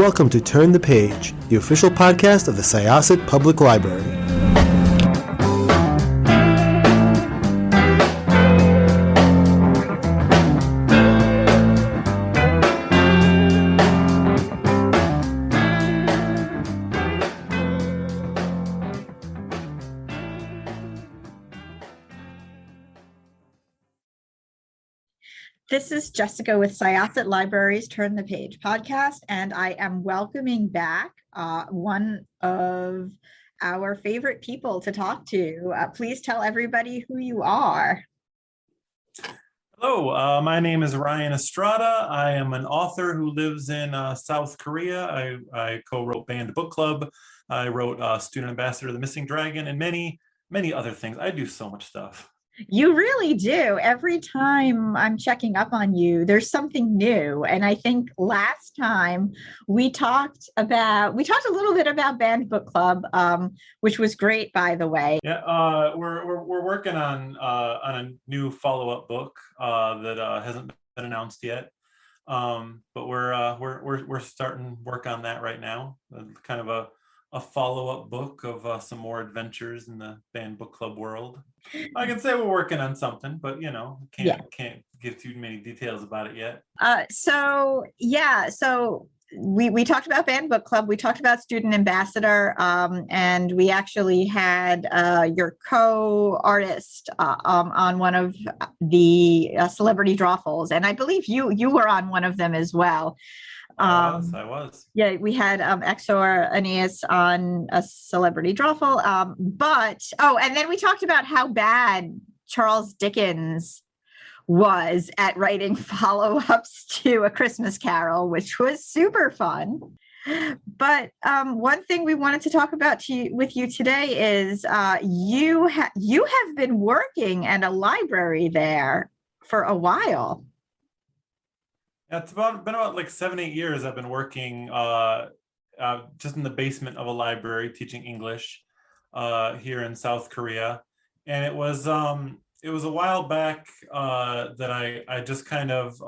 welcome to Turn the Page, the official podcast of the Syosset Public Library. This is Jessica with Syosset Libraries Turn the Page podcast, and I am welcoming back one of our favorite people to talk to. Please tell everybody who you are. Hello, my name is Ryan Estrada. I am an author who lives in South Korea. I co-wrote Banned Book Club. I wrote Student Ambassador of the Missing Dragon and many other things. I do so much stuff. You really do. Every time I'm checking up on you, there's something new. And I think last time we talked a little bit about Banned Book Club, which was great, by the way. Yeah, we're working on a new follow-up book that hasn't been announced yet. But we're starting work on that right now. Kind of a follow-up book of some more adventures in the Banned Book Club world. I can say we're working on something, but can't give too many details about it yet. So we talked about Banned Book Club, we talked about Student Ambassador, and we actually had your co-artist on one of the celebrity drawfuls, and I believe you were on one of them as well. I was. Yeah, we had Exor Aeneas on a celebrity drawful. And then we talked about how bad Charles Dickens was at writing follow-ups to A Christmas Carol, which was super fun. But one thing we wanted to talk about with you today is you have been working at a library there for a while. It's been about like 7-8 years I've been working just in the basement of a library teaching English here in South Korea. And it was a while back that I just kind of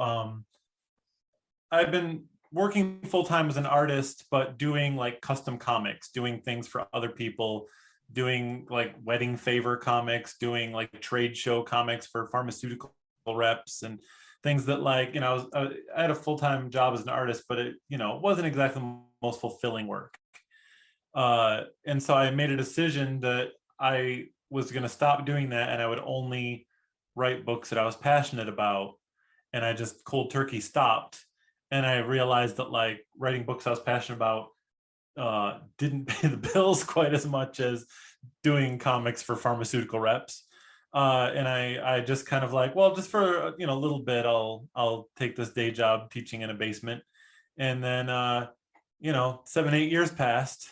I've been working full-time as an artist, but doing like custom comics, doing things for other people, doing like wedding favor comics, doing like trade show comics for pharmaceutical reps and things that I had a full-time job as an artist, but it wasn't exactly the most fulfilling work. And so I made a decision that I was going to stop doing that and I would only write books that I was passionate about. And I just cold turkey stopped. And I realized that like writing books I was passionate about didn't pay the bills quite as much as doing comics for pharmaceutical reps. And I just kind of like, well, just for a little bit, I'll take this day job teaching in a basement. And then 7-8 years passed,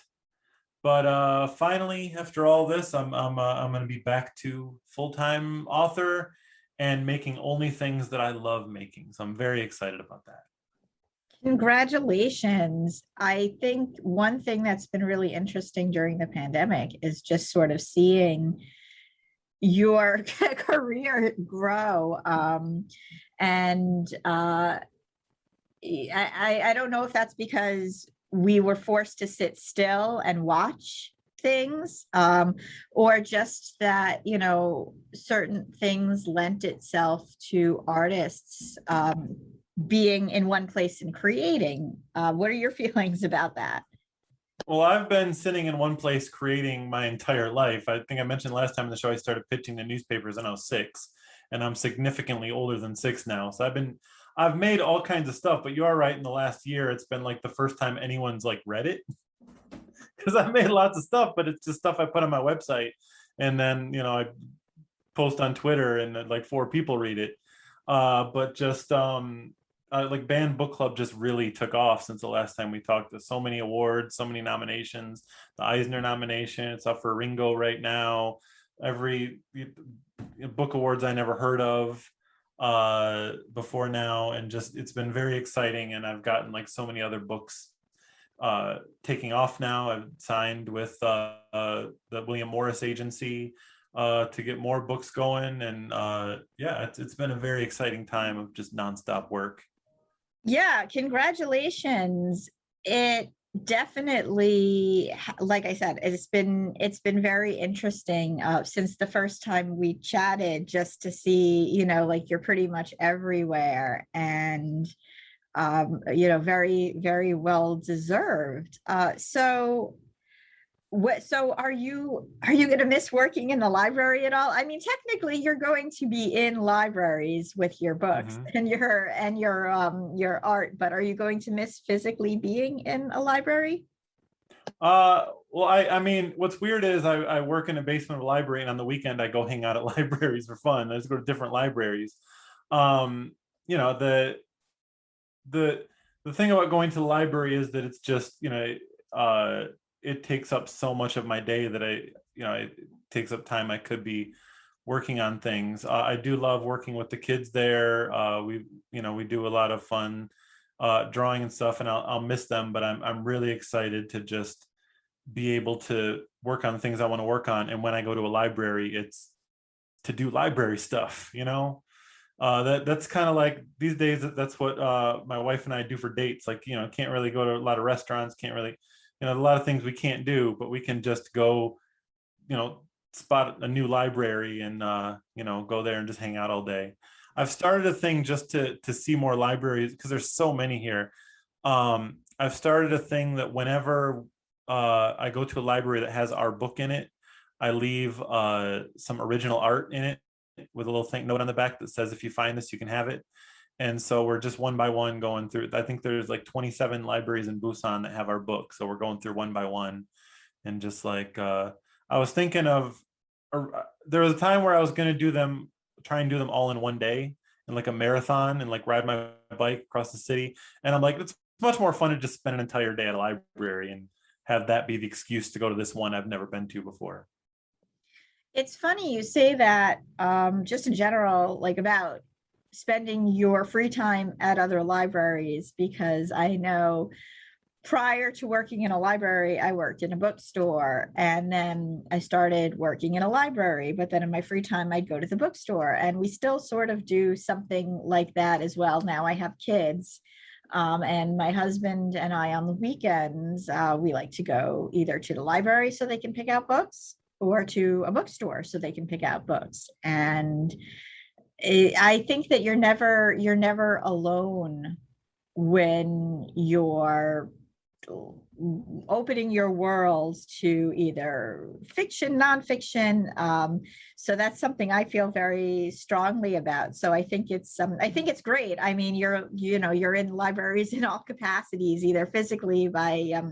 but finally after all this, I'm going to be back to full-time author and making only things that I love making. So I'm very excited about that. Congratulations. I think one thing that's been really interesting during the pandemic is just sort of seeing your career grow. I don't know if that's because we were forced to sit still and watch things, or just that, certain things lent itself to artists being in one place and creating. What are your feelings about that? Well, I've been sitting in one place creating my entire life. I think I mentioned last time in the show I started pitching to newspapers when I was 6, and I'm significantly older than 6 now. So I've made all kinds of stuff, but you are right, in the last year it's been like the first time anyone's like read it. Because I've made lots of stuff, but it's just stuff I put on my website, and then I post on Twitter and like 4 people read it. But just like Banned Book Club just really took off since the last time we talked. There's so many awards, so many nominations. The Eisner nomination, it's up for Ringo right now. Every book awards I never heard of before now, and just it's been very exciting. And I've gotten like so many other books taking off now. I've signed with the William Morris Agency to get more books going, and it's been a very exciting time of just nonstop work. Yeah, congratulations. It definitely, like I said, it's been very interesting since the first time we chatted, just to see, like you're pretty much everywhere, and very, very well deserved. So are you going to miss working in the library at all? I mean, technically you're going to be in libraries with your books Mhm. and your art, but are you going to miss physically being in a library? Well, I mean, what's weird is I work in a basement of a library, and on the weekend I go hang out at libraries for fun. I just go to different libraries. Um, you know, the the thing about going to the library is that it's just, it takes up so much of my day that it takes up time I could be working on things. I do love working with the kids there. We do a lot of fun drawing and stuff, and I'll miss them, but I'm really excited to just be able to work on the things I want to work on. And when I go to a library, it's to do library stuff, that's kind of like these days, that's what my wife and I do for dates. Like, can't really go to a lot of restaurants, can't really, a lot of things we can't do, but we can just go, spot a new library and, go there and just hang out all day. I've started a thing just to see more libraries because there's so many here. I've started a thing that whenever I go to a library that has our book in it, I leave some original art in it with a little thank note on the back that says, if you find this, you can have it. And so we're just one by one going through. I think there's like 27 libraries in Busan that have our book. So we're going through one by one. And just like, I was thinking of, there was a time where I was going to try and do them all in one day in like a marathon and like ride my bike across the city. And I'm like, it's much more fun to just spend an entire day at a library and have that be the excuse to go to this one I've never been to before. It's funny you say that, just in general, like about spending your free time at other libraries, because I know prior to working in a library, I worked in a bookstore, and then I started working in a library. But then in my free time, I'd go to the bookstore, and we still sort of do something like that as well. Now I have kids, and my husband and I on the weekends, we like to go either to the library so they can pick out books, or to a bookstore so they can pick out books. And I think that you're never alone when you're opening your world to either fiction, nonfiction. So that's something I feel very strongly about. So I think it's great. I mean, you're in libraries in all capacities, either physically by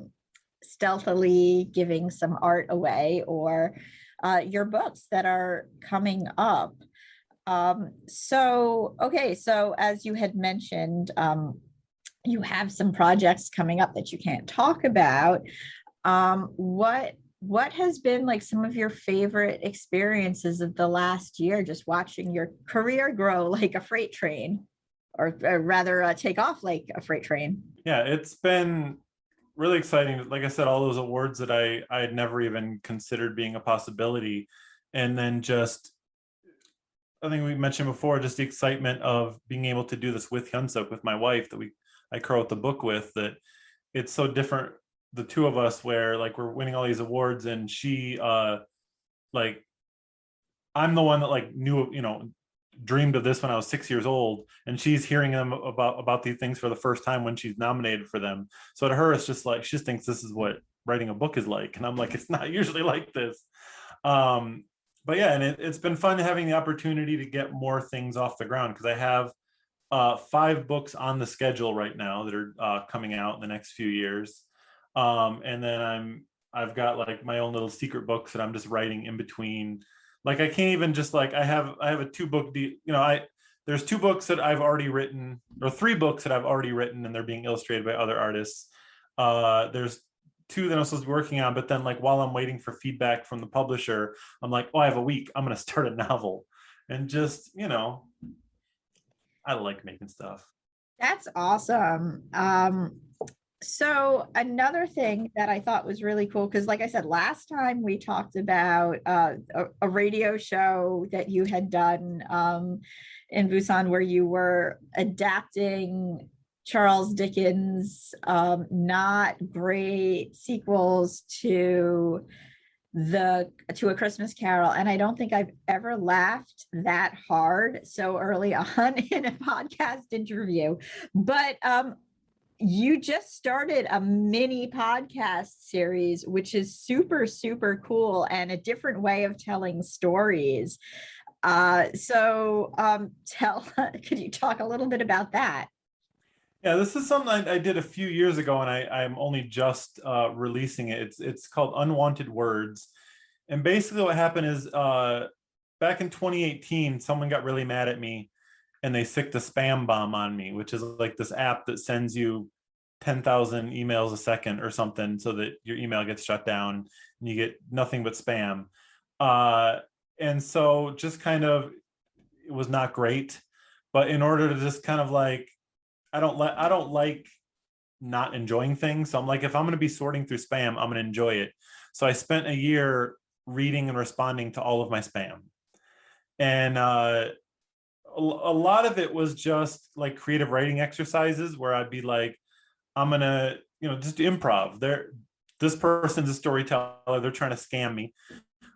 stealthily giving some art away, or your books that are coming up. So as you had mentioned, you have some projects coming up that you can't talk about. What has been like some of your favorite experiences of the last year, just watching your career grow like a freight train, or rather take off like a freight train? Yeah, it's been really exciting. Like I said, all those awards that I had never even considered being a possibility. And then just, I think we mentioned before, just the excitement of being able to do this with Hyunsuk, with my wife that I co-wrote the book with, that it's so different, the two of us, where like we're winning all these awards, and she like I'm the one that like knew, dreamed of this when I was 6 years old, and she's hearing them about these things for the first time when she's nominated for them. So to her, it's just like she just thinks this is what writing a book is like, and I'm like, it's not usually like this. But yeah, and it's been fun having the opportunity to get more things off the ground, because I have 5 books on the schedule right now that are coming out in the next few years. And then I've got like my own little secret books that I'm just writing in between. Like I can't even just like I have a 2-book there's 2 books that I've already written, or 3 books that I've already written, and they're being illustrated by other artists. There's 2 that I'm supposed to be working on, but then like while I'm waiting for feedback from the publisher, I'm like, oh, I have a week, I'm going to start a novel. And just, I like making stuff. That's awesome. So another thing that I thought was really cool, because like I said, last time we talked about a radio show that you had done in Busan, where you were adapting Charles Dickens, not great sequels to A Christmas Carol. And I don't think I've ever laughed that hard so early on in a podcast interview. But you just started a mini podcast series, which is super, super cool and a different way of telling stories. Could you talk a little bit about that? Yeah, this is something I did a few years ago, and I'm only just releasing it. It's called Unwanted Words. And basically what happened is back in 2018, someone got really mad at me and they sicked a spam bomb on me, which is like this app that sends you 10,000 emails a second or something so that your email gets shut down and you get nothing but spam. And so just kind of, it was not great. But in order to just kind of like, I don't like not enjoying things. So I'm like, if I'm going to be sorting through spam, I'm going to enjoy it. So I spent a year reading and responding to all of my spam. And a lot of it was just like creative writing exercises where I'd be like, I'm going to, just improv. This person's a storyteller. They're trying to scam me.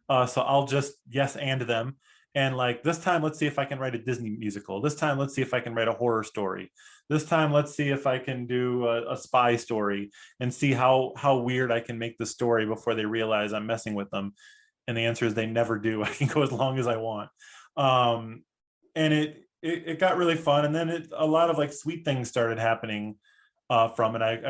So I'll just yes and them. And like this time, let's see if I can write a Disney musical. This time, let's see if I can write a horror story. This time, let's see if I can do a spy story and see how weird I can make the story before they realize I'm messing with them. And the answer is they never do. I can go as long as I want. And it got really fun. And then a lot of like sweet things started happening from it.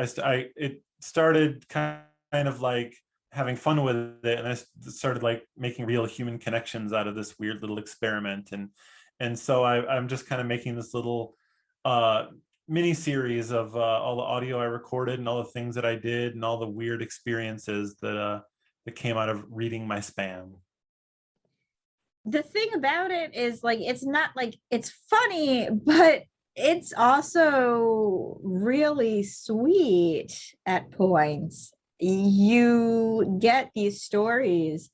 It started kind of like having fun with it, and I started like making real human connections out of this weird little experiment, and so I'm just kind of making this little mini series of all the audio I recorded and all the things that I did and all the weird experiences that came out of reading my spam. The thing about it is like it's not like it's funny, but it's also really sweet at points. You get these stories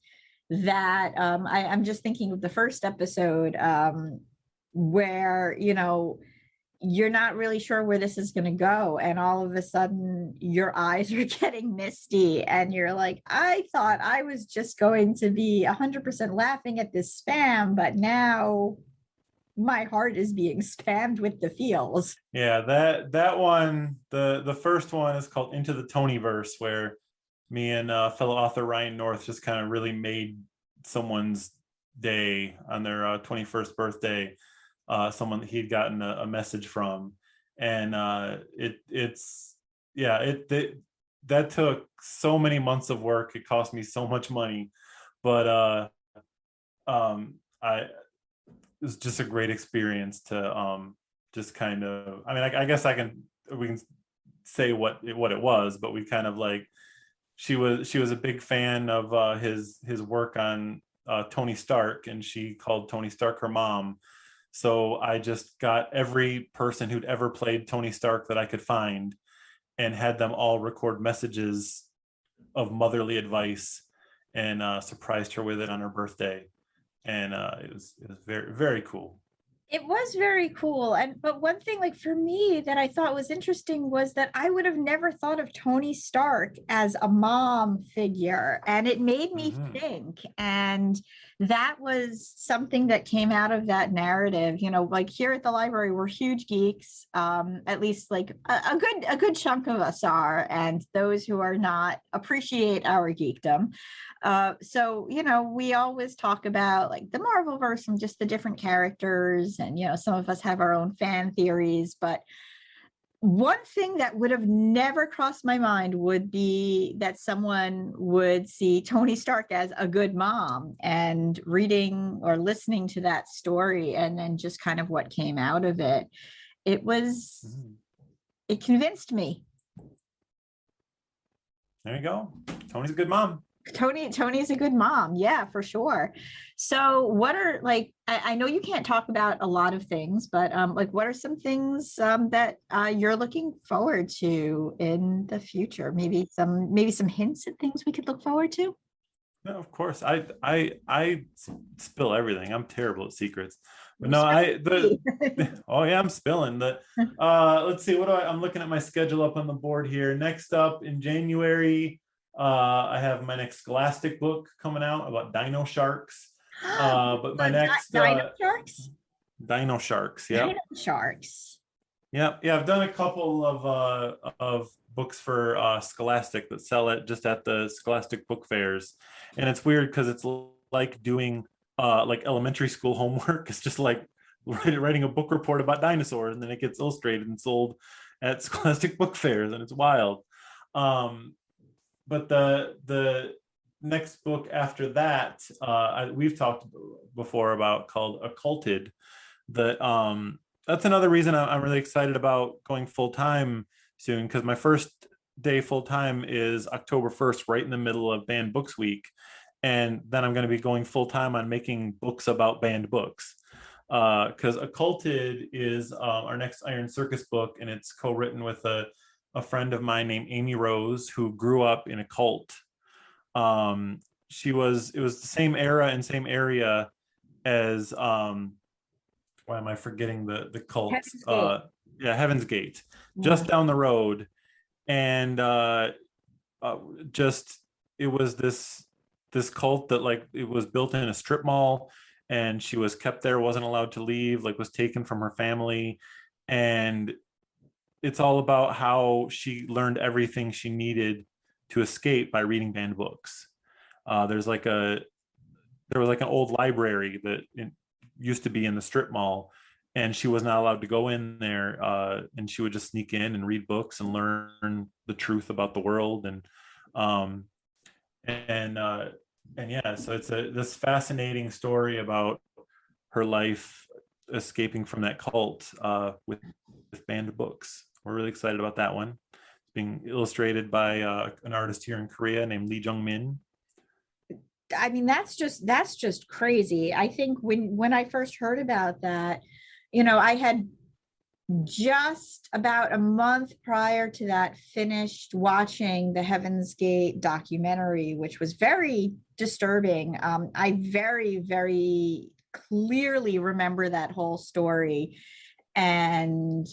that I'm just thinking of the first episode where you're not really sure where this is going to go, and all of a sudden your eyes are getting misty and you're like, I thought I was just going to be 100% laughing at this spam, but now my heart is being spammed with the feels. Yeah, that one, the first one is called Into the Tonyverse, where me and fellow author Ryan North just kind of really made someone's day on their 21st birthday. Someone that he'd gotten a message from, and that took so many months of work. It cost me so much money, but it was just a great experience to just kind of, I mean, I guess we can say what it was, but we kind of like, she was a big fan of his work on Tony Stark, and she called Tony Stark her mom. So I just got every person who'd ever played Tony Stark that I could find and had them all record messages of motherly advice and surprised her with it on her birthday. And it was very, very cool. It was very cool. But one thing, like for me, that I thought was interesting was that I would have never thought of Tony Stark as a mom figure. And it made me think. And that was something that came out of that narrative. Like here at the library, we're huge geeks. At least like a good chunk of us are. And those who are not appreciate our geekdom. So we always talk about like the Marvelverse and just the different characters, and some of us have our own fan theories, but one thing that would have never crossed my mind would be that someone would see Tony Stark as a good mom, and reading or listening to that story and then just kind of what came out of it. It convinced me. There you go. Tony's a good mom. Tony's a good mom. Yeah, for sure. So what are like, I know you can't talk about a lot of things, but like what are some things that you're looking forward to in the future? Maybe some hints at things we could look forward to? No, of course. I spill everything. I'm terrible at secrets. No, oh yeah, I'm spilling the let's see, I'm looking at my schedule up on the board here. Next up in January, I have my next Scholastic book coming out about dino sharks. But my next Dino sharks. Dino sharks, yeah. Dino sharks. Yeah, I've done a couple of books for Scholastic that sell it just at the Scholastic book fairs, and it's weird because it's like doing like elementary school homework. It's just like writing a book report about dinosaurs, and then it gets illustrated and sold at Scholastic book fairs, and it's wild. But the next book after that, we've talked before about, called Occulted. That's another reason I'm really excited about going full-time soon, because my first day full-time is October 1st, right in the middle of Banned Books Week. And then I'm going to be going full-time on making books about banned books. Because Occulted is our next Iron Circus book, and it's co-written with a friend of mine named Amy Rose, who grew up in a cult. It was the same era and same area as why am I forgetting the cult? Heaven's Gate, just down the road. And just, it was this cult that, like, it was built in a strip mall, and she was kept there, wasn't allowed to leave, like was taken from her family. And it's all about how she learned everything she needed to escape by reading banned books. There was like an old library that used to be in the strip mall, and she was not allowed to go in there, and she would just sneak in and read books and learn the truth about the world. And yeah, so it's this fascinating story about her life escaping from that cult with banned books. We're really excited about that one. It's being illustrated by an artist here in Korea named Lee Jung Min. I mean, that's just crazy. I think when I first heard about that, I had just about a month prior to that finished watching the Heaven's Gate documentary, which was very disturbing. I very, very clearly remember that whole story. And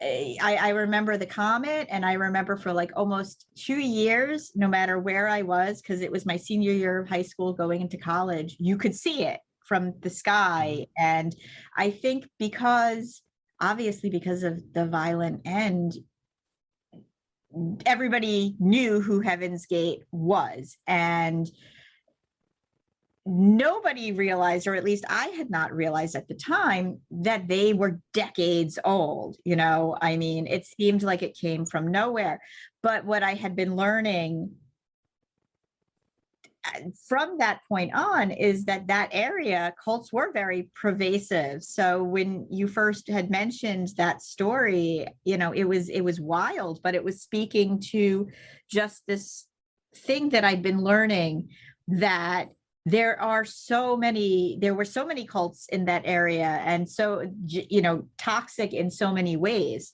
I remember the comet, and I remember for like almost 2 years, no matter where I was, because it was my senior year of high school going into college, you could see it from the sky. And I think obviously because of the violent end, everybody knew who Heaven's Gate was, and nobody realized, or at least I had not realized at the time, that they were decades old. I mean, it seemed like it came from nowhere. But what I had been learning from that point on is that area, cults were very pervasive. So when you first had mentioned that story, it was wild, but it was speaking to just this thing that I'd been learning, that there were so many cults in that area, and so toxic in so many ways.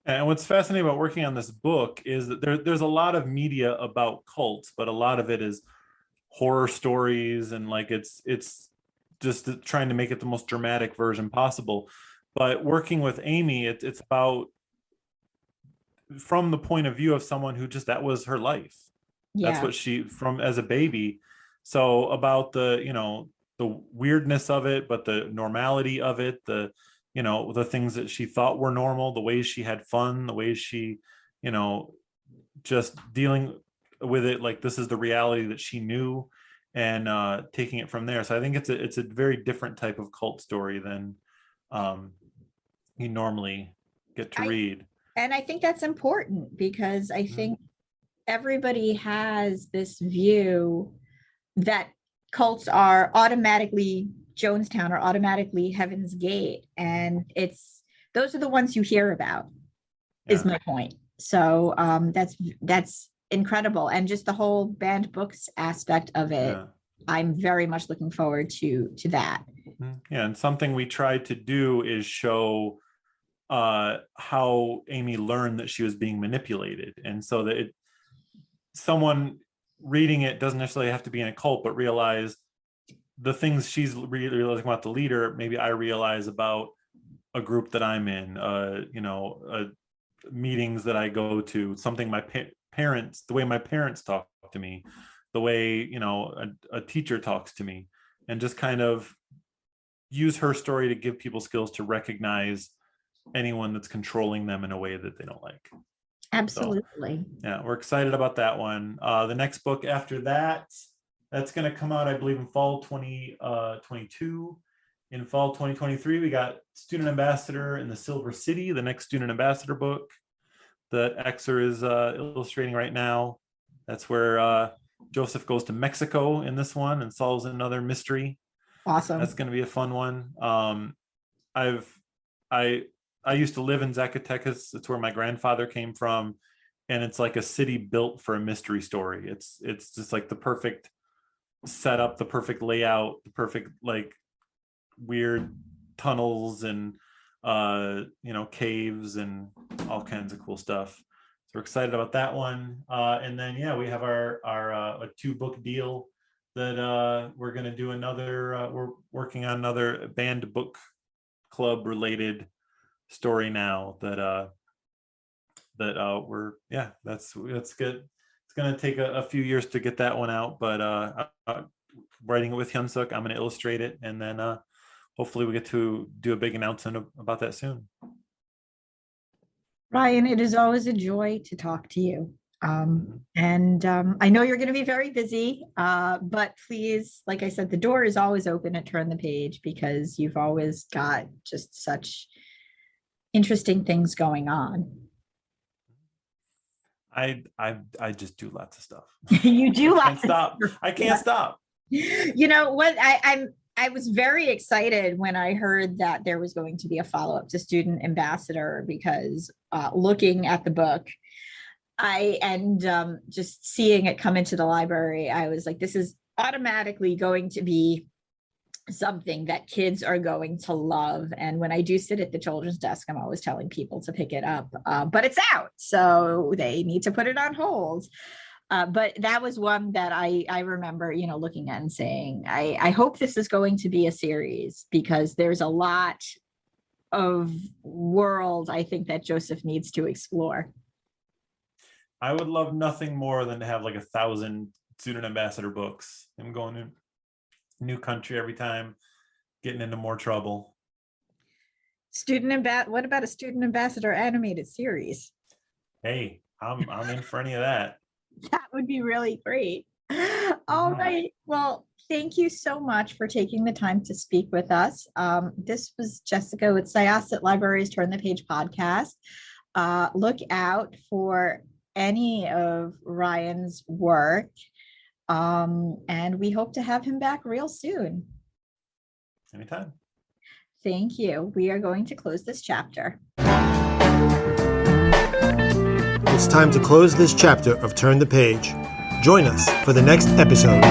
And what's fascinating about working on this book is that there's a lot of media about cults, but a lot of it is horror stories, and like it's just trying to make it the most dramatic version possible. But working with Amy, it's about from the point of view of someone who just, that was her life. Yeah. That's what she, from as a baby. So about the weirdness of it, but the normality of it, the things that she thought were normal, the ways she had fun, the ways she, just dealing with it like this is the reality that she knew, and taking it from there. So I think it's a very different type of cult story than you normally get to read. And I think that's important, because I think everybody has this view that cults are automatically Jonestown or automatically Heaven's Gate, and those are the ones you hear about. Is my point. So that's incredible, and just the whole banned books aspect of it. I'm very much looking forward to that. Yeah, and something we tried to do is show how Amy learned that she was being manipulated, and so that someone reading it doesn't necessarily have to be in a cult, but realize the things she's realizing about the leader, maybe I realize about a group that I'm in, meetings that I go to, something my parents, the way my parents talk to me, the way, a teacher talks to me, and just kind of use her story to give people skills to recognize anyone that's controlling them in a way that they don't like. Absolutely. So, yeah, we're excited about that one. The next book after that's going to come out, I believe, in fall 2022. In fall 2023, we got Student Ambassador in the Silver City, the next Student Ambassador book that Xer is illustrating right now. That's where Joseph goes to Mexico in this one and solves another mystery. Awesome. That's going to be a fun one. I used to live in Zacatecas. It's where my grandfather came from, and it's like a city built for a mystery story. It's just like the perfect setup, the perfect layout, the perfect like weird tunnels and caves and all kinds of cool stuff. So we're excited about that one. And then we have our a 2-book deal that we're going to do another. We're working on another banned book club related story now that we're that's good. It's going to take a few years to get that one out, but writing it with Hyunsuk, I'm going to illustrate it, and then hopefully we get to do a big announcement about that soon. Ryan, it is always a joy to talk to you. And I know you're going to be very busy, but please, like I said, the door is always open at Turn the Page because you've always got just such interesting things going on. I just do lots of stuff. You do lots of stuff. I can't stop. You know what? I was very excited when I heard that there was going to be a follow-up to Student Ambassador because looking at the book, just seeing it come into the library, I was like, this is automatically going to be something that kids are going to love. And when I do sit at the children's desk, I'm always telling people to pick it up, but it's out, so they need to put it on hold. But that was one that I remember, looking at and saying, I hope this is going to be a series because there's a lot of world I think that Joseph needs to explore. I would love nothing more than to have like 1,000 Student Ambassador books. I'm going to new country every time, getting into more trouble. What about a Student Ambassador animated series? Hey, I'm in for any of that. That would be really great. All right. Well, thank you so much for taking the time to speak with us. This was Jessica with Syosset Libraries Turn the Page podcast. Look out for any of Ryan's work. And we hope to have him back real soon. Anytime. Thank you. We are going to close this chapter. It's time to close this chapter of Turn the Page. Join us for the next episode.